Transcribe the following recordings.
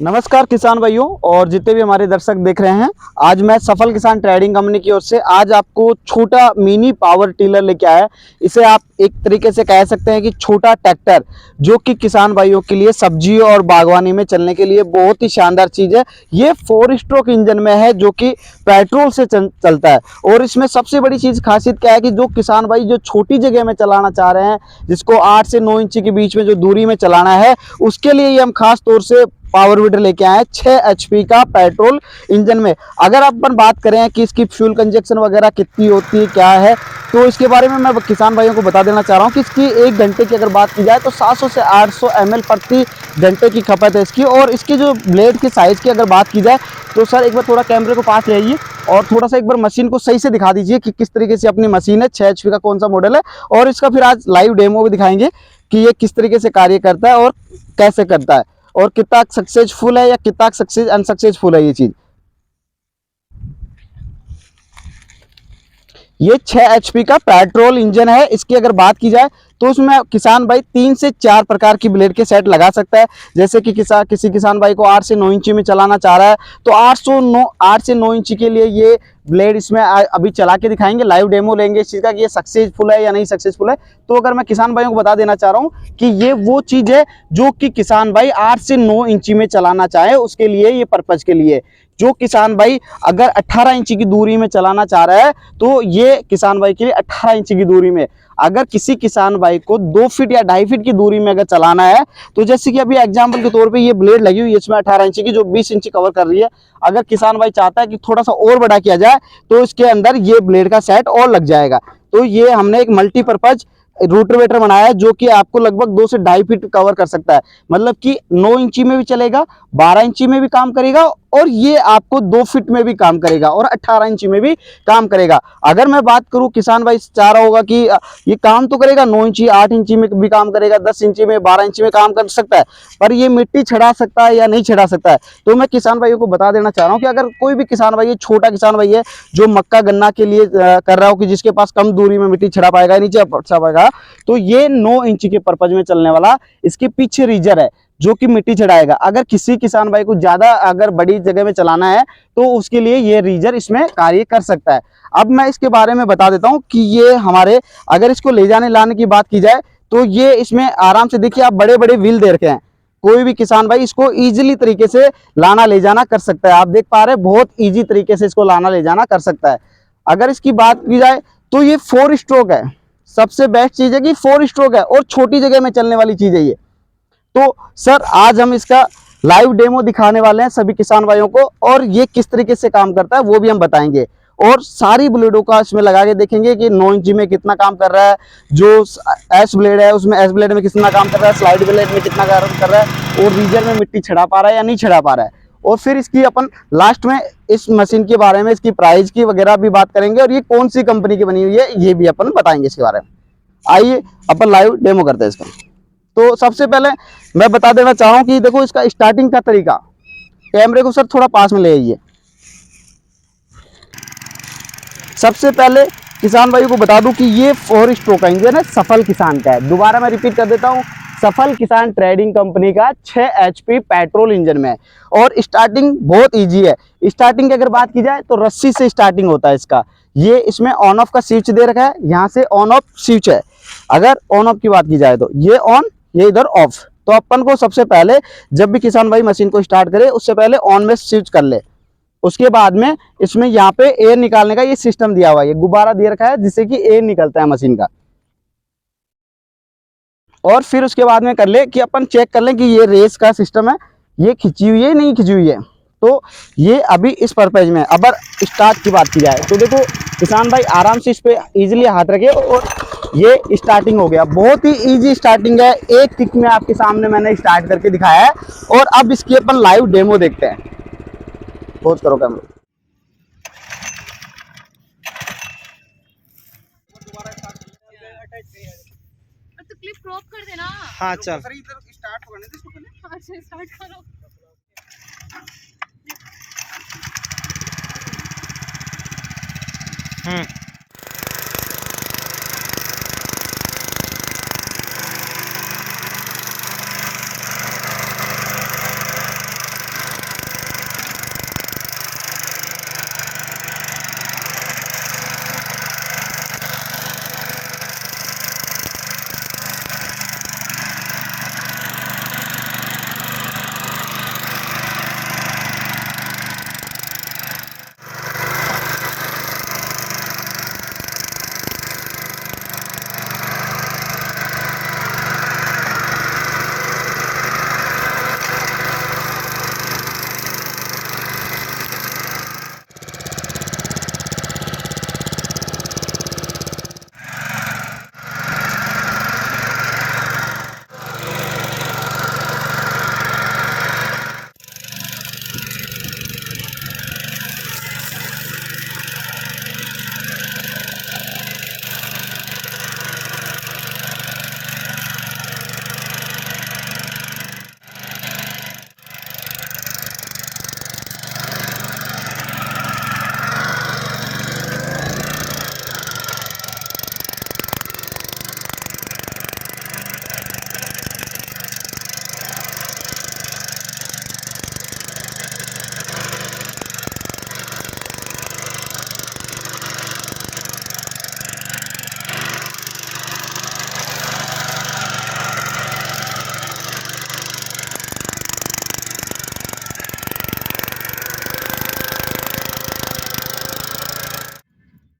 नमस्कार किसान भाइयों और जितने भी हमारे दर्शक देख रहे हैं। आज मैं सफल किसान ट्रेडिंग कंपनी की ओर से आज आपको छोटा मिनी पावर टिलर लेके आया है। इसे आप एक तरीके से कह सकते हैं कि छोटा ट्रैक्टर, जो कि किसान भाइयों के लिए सब्जी और बागवानी में चलने के लिए बहुत ही शानदार चीज़ है। ये 4 स्ट्रोक इंजन में है, जो कि पेट्रोल से चलता है। और इसमें सबसे बड़ी चीज़ खासियत क्या है कि जो किसान भाई जो छोटी जगह में चलाना चाह रहे हैं, जिसको 8 से 9 इंच के बीच में जो दूरी में चलाना है, उसके लिए ये हम खास तौर से पावर वीडर लेके आए हैं 6 HP का पेट्रोल इंजन में। अगर अपन बात करें कि इसकी फ्यूल कंजक्शन वगैरह कितनी होती है, क्या है, तो इसके बारे में मैं किसान भाइयों को बता देना चाह रहा हूं कि इसकी 1 घंटे की अगर बात की जाए तो 700 से 800 ml प्रति घंटे की खपत है इसकी। और इसकी जो ब्लेड के साइज़ की अगर बात की जाए तो सर एक बार थोड़ा कैमरे को पास ले आइए और थोड़ा सा एक बार मशीन को सही से दिखा दीजिए कि किस तरीके से अपनी मशीन है, 6 HP का कौन सा मॉडल है। और इसका फिर आज लाइव डेमो भी दिखाएंगे कि ये किस तरीके से कार्य करता है और कैसे करता है, और कितना सक्सेसफुल है या कितना अनसक्सेसफुल है ये चीज। ये 6 HP का पेट्रोल इंजन है। इसकी अगर बात की जाए तो उसमें किसान भाई 3 से 4 प्रकार की ब्लेड के सेट लगा सकता है। जैसे कि किसी किसान भाई को 8 से 9 इंची में चलाना चाह रहा है तो 8 से 9 इंची के लिए ये ब्लेड इसमें अभी चला के दिखाएंगे, लाइव डेमो लेंगे इस चीज़ का कि ये सक्सेसफुल है या नहीं सक्सेसफुल है। तो अगर मैं किसान भाइयों को बता देना चाह रहा हूँ कि ये वो चीज़ है जो कि किसान भाई 8 से 9 इंची में चलाना चाहे उसके लिए ये पर्पज़ के लिए। जो किसान भाई अगर 18 इंची की दूरी में चलाना चाह रहा है तो ये किसान भाई के लिए 18 इंची की दूरी में। अगर किसी किसान भाई को 2 फीट या 2.5 फीट की दूरी में अगर चलाना है तो जैसे कि अभी एग्जांपल के तौर पे ये ब्लेड लगी हुई है इसमें 18 इंची की, जो 20 इंची कवर कर रही है। अगर किसान भाई चाहता है कि थोड़ा सा और बड़ा किया जाए तो इसके अंदर ये ब्लेड का सेट और लग जाएगा। तो ये हमने एक मल्टीपर्पज रोटावेटर बनाया है जो कि आपको लगभग 2 से 2.5 फीट कवर कर सकता है। मतलब कि 9 इंची में भी चलेगा, 12 इंची में भी काम करेगा और ये आपको 2 फीट में भी काम करेगा और 18 इंची में भी काम करेगा। अगर मैं बात करूं, किसान भाई चाह रहा होगा कि ये काम तो करेगा 9 इंची 8 इंची में भी काम करेगा, 10 इंची में 12 इंची में काम कर सकता है, पर ये मिट्टी छिड़ा सकता है या नहीं छिड़ा सकता है। तो मैं किसान भाइयों को बता देना चाह रहा हूँ कि अगर कोई भी किसान भाई, छोटा किसान भाई है जो मक्का गन्ना के लिए कर रहा हो कि जिसके पास कम दूरी में मिट्टी छिड़ा पाएगा, नीचे छिड़ा पाएगा, तो ये 9 इंची के पर्पज में चलने वाला इसके पीछे रीजर है जो कि मिट्टी चढ़ाएगा। अगर किसी किसान भाई को ज्यादा अगर बड़ी जगह में चलाना है तो उसके लिए ये रीजर इसमें कार्य कर सकता है। अब मैं इसके बारे में बता देता हूं कि ये हमारे अगर इसको ले जाने लाने की बात की जाए तो ये इसमें आराम से, देखिए आप बड़े बड़े व्हील दे रखे हैं, कोई भी किसान भाई इसको इजीली तरीके से लाना ले जाना कर सकता है। आप देख पा रहे हैं बहुत ईजी तरीके से इसको लाना ले जाना कर सकता है। अगर इसकी बात की जाए तो ये 4 स्ट्रोक है। सबसे बेस्ट चीज है कि 4 स्ट्रोक है और छोटी जगह में चलने वाली चीज है ये। तो सर आज हम इसका लाइव डेमो दिखाने वाले हैं सभी किसान भाइयों को, और ये किस तरीके से काम करता है वो भी हम बताएंगे। और सारी ब्लेडों का इसमें लगा के देखेंगे कि 9 इंची में कितना काम कर रहा है, जो एस ब्लेड है उसमें एस ब्लेड में कितना काम कर रहा है, स्लाइड ब्लेड में कितना काम कर रहा है, और रीजर में मिट्टी छिड़ा पा रहा है या नहीं छिड़ा पा रहा है। और फिर इसकी अपन लास्ट में इस मशीन के बारे में, इसकी प्राइस की वगैरह भी बात करेंगे और ये कौन सी कंपनी की बनी हुई है ये भी अपन बताएंगे इसके बारे में। आइए अपन लाइव डेमो करते हैं इसका। तो सबसे पहले मैं बता देना चाह रहा हूं कि देखो इसका स्टार्टिंग का तरीका, कैमरे को सर थोड़ा पास में ले आइए। सबसे पहले किसान भाई को बता दूं कि ये 4 स्ट्रोक का इंजन है, सफल किसान का है। दोबारा मैं रिपीट कर देता हूं, सफल किसान ट्रेडिंग कंपनी का 6 HP पेट्रोल इंजन में है। और स्टार्टिंग बहुत इजी है। स्टार्टिंग की अगर बात की जाए तो रस्सी से स्टार्टिंग होता है इसका। ये इसमें ऑन ऑफ का स्विच दे रखा है, यहाँ से ऑन ऑफ स्विच है। अगर ऑन ऑफ की बात की जाए तो ये ऑन, ये इधर ऑफ। तो अपन को सबसे पहले जब भी किसान भाई मशीन को स्टार्ट करे उससे पहले ऑन में स्विच कर ले। उसके बाद में इसमें यहाँ पे एयर निकालने का ये सिस्टम दिया हुआ है, ये गुब्बारा दे रखा है जिससे कि एयर निकलता है मशीन का। और फिर उसके बाद में कर ले कि अपन चेक कर लें कि ये रेस का सिस्टम है, ये खिंची हुई है नहीं खिंची हुई है। तो ये अभी इस पर्पज में। अगर स्टार्ट की बात की जाए तो देखो किसान भाई आराम से इस पे इजीली हाथ रखे और ये स्टार्टिंग हो गया। बहुत ही इजी स्टार्टिंग है, एक किक में आपके सामने मैंने स्टार्ट करके दिखाया है। और अब इसकी अपन लाइव डेमो देखते हैं। पोज करो कैमरा। तो क्लिप क्रॉप कर देना। हाँ चल स्टार्ट करने दे इसको पहले। अच्छा स्टार्ट करो।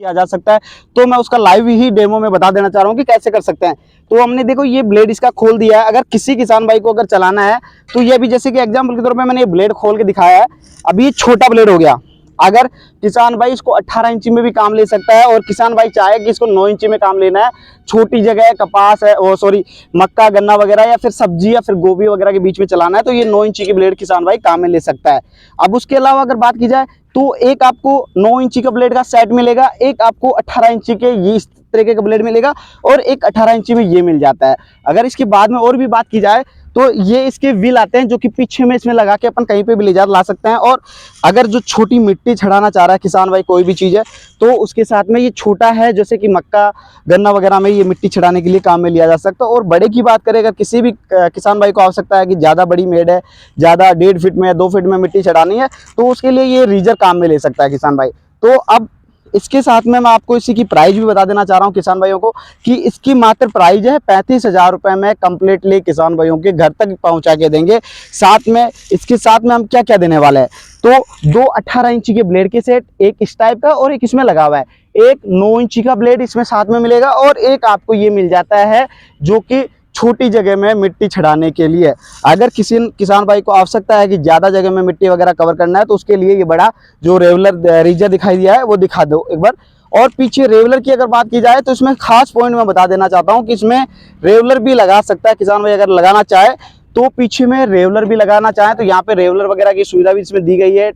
किया जा सकता है। तो मैं उसका लाइव ही डेमो में बता देना चाह रहा हूँ कि कैसे कर सकते हैं। तो हमने देखो ये ब्लेड इसका खोल दिया है। अगर किसी किसान भाई को अगर चलाना है तो ये भी जैसे कि एग्जाम्पल के तौर पर मैंने ये ब्लेड खोल के दिखाया है। अभी ये छोटा ब्लेड हो गया। अगर किसान भाई इसको 18 इंची में भी काम ले सकता है और किसान भाई चाहे कि इसको 9 इंची में काम लेना है, छोटी जगह है, कपास है, वो सॉरी मक्का गन्ना वगैरह या फिर सब्जी या फिर गोभी वगैरह के बीच में चलाना है, तो ये 9 इंची की ब्लेड किसान भाई काम में ले सकता है। अब उसके अलावा अगर बात की जाए तो एक आपको 9 इंची का ब्लेड का सेट मिलेगा, एक आपको 18 इंची के ये इस तरीके का ब्लेड मिलेगा और एक 18 इंची में ये मिल जाता है। अगर इसके बाद में और भी बात की जाए तो ये इसके व्हील आते हैं जो कि पीछे में इसमें लगा के अपन कहीं पे भी ले जा ला सकते हैं। और अगर जो छोटी मिट्टी छड़ाना चाह रहा है किसान भाई कोई भी चीज़ है तो उसके साथ में ये छोटा है, जैसे कि मक्का गन्ना वगैरह में ये मिट्टी छड़ाने के लिए काम में लिया जा सकता है। और बड़े की बात करें, अगर किसी भी किसान भाई को आवश्यकता है कि ज़्यादा बड़ी मेड है, ज़्यादा 1.5 फीट में या 2 फीट में मिट्टी छड़ानी है, तो उसके लिए ये रीजर काम में ले सकता है किसान भाई। तो अब इसके साथ में मैं आपको इसी की प्राइस भी बता देना चाह रहा हूँ किसान भाइयों को कि इसकी मात्र प्राइस है 35,000 रुपये में कंप्लीटली किसान भाइयों के घर तक पहुँचा के देंगे। साथ में इसके साथ में हम क्या क्या देने वाले हैं, तो 2 18 इंची के ब्लेड के सेट, एक इस टाइप का और एक इसमें लगा हुआ है, एक 9 इंची का ब्लेड इसमें साथ में मिलेगा और एक आपको ये मिल जाता है जो कि छोटी जगह में मिट्टी छड़ाने के लिए। अगर किसी किसान भाई को आवश्यकता है कि ज़्यादा जगह में मिट्टी वगैरह कवर करना है तो उसके लिए ये बड़ा जो रेवलर रीजर दिखाई दिया है वो दिखा दो एक बार। और पीछे रेवलर की अगर बात की जाए तो इसमें खास पॉइंट मैं बता देना चाहता हूँ कि इसमें रेवलर भी लगा सकता है किसान भाई, अगर लगाना चाहे तो पीछे में रेवलर भी लगाना चाहे तो यहाँ पे रेवलर वगैरह की सुविधा भी इसमें दी गई है।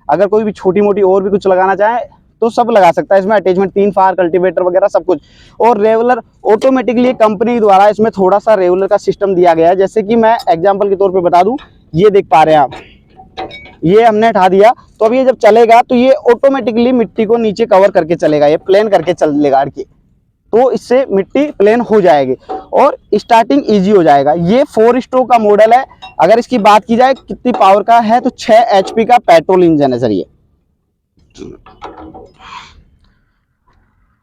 अगर कोई भी छोटी मोटी और भी कुछ लगाना चाहे तो सब लगा सकता है। इसमें अटैचमेंट 3 फार कल्टीवेटर वगैरह सब कुछ। और रेवलर ऑटोमेटिकली कंपनी द्वारा इसमें थोड़ा सा रेवलर का सिस्टम दिया गया है, जैसे कि मैं एग्जांपल के तौर पे बता दूं, ये देख पा रहे हैं आप, ये हमने हटा दिया तो अब ये जब चलेगा तो ये ऑटोमेटिकली मिट्टी को नीचे कवर करके चलेगा, ये प्लेन करके चलेगा अड़के, तो इससे मिट्टी प्लेन हो जाएगी और स्टार्टिंग ईजी हो जाएगा। ये 4 स्ट्रोक का मॉडल है। अगर इसकी बात की जाए कितनी पावर का है तो 6 HP का पेट्रोल इंजन है सर ये।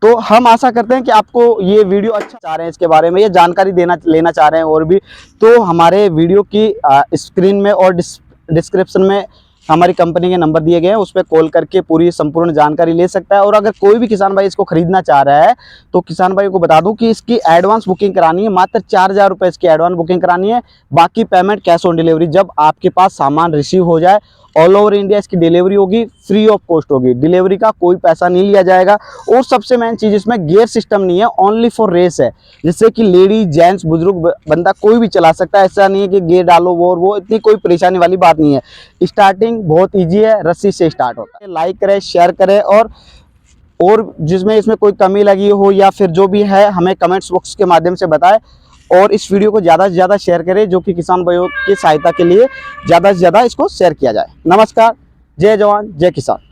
तो हम आशा करते हैं कि आपको ये वीडियो अच्छा चाह रहे हैं, इसके बारे में ये जानकारी लेना चाह रहे हैं और भी, तो हमारे वीडियो की स्क्रीन में और डिस्क्रिप्शन में हमारी कंपनी के नंबर दिए गए हैं, उस पर कॉल करके पूरी संपूर्ण जानकारी ले सकता है। और अगर कोई भी किसान भाई इसको खरीदना चाह रहा है तो किसान भाई को बता दूं कि इसकी एडवांस बुकिंग करानी है, मात्र 4,000 रुपये इसकी एडवांस बुकिंग करानी है, बाकी पेमेंट कैश ऑन डिलीवरी। जब आपके पास सामान रिसीव हो जाए ऑल ओवर इंडिया इसकी डिलीवरी होगी, फ्री ऑफ कॉस्ट होगी, डिलीवरी का कोई पैसा नहीं लिया जाएगा। और सबसे मेन चीज़ इसमें गियर सिस्टम नहीं है, ओनली फॉर रेस है, जिससे कि लेडीज जेंट्स बुजुर्ग बंदा कोई भी चला सकता है। ऐसा नहीं है कि गियर डालो वो इतनी कोई परेशानी वाली बात नहीं है। स्टार्टिंग बहुत ईजी है, रस्सी से स्टार्ट होता है। लाइक करें, शेयर करें और जिसमें इसमें कोई कमी लगी हो या फिर जो भी है हमें कमेंट्स बॉक्स के माध्यम से बताएं। और इस वीडियो को ज़्यादा से ज़्यादा शेयर करें जो कि किसान भाइयों की सहायता के लिए ज़्यादा से ज़्यादा इसको शेयर किया जाए। नमस्कार, जय जवान जय किसान।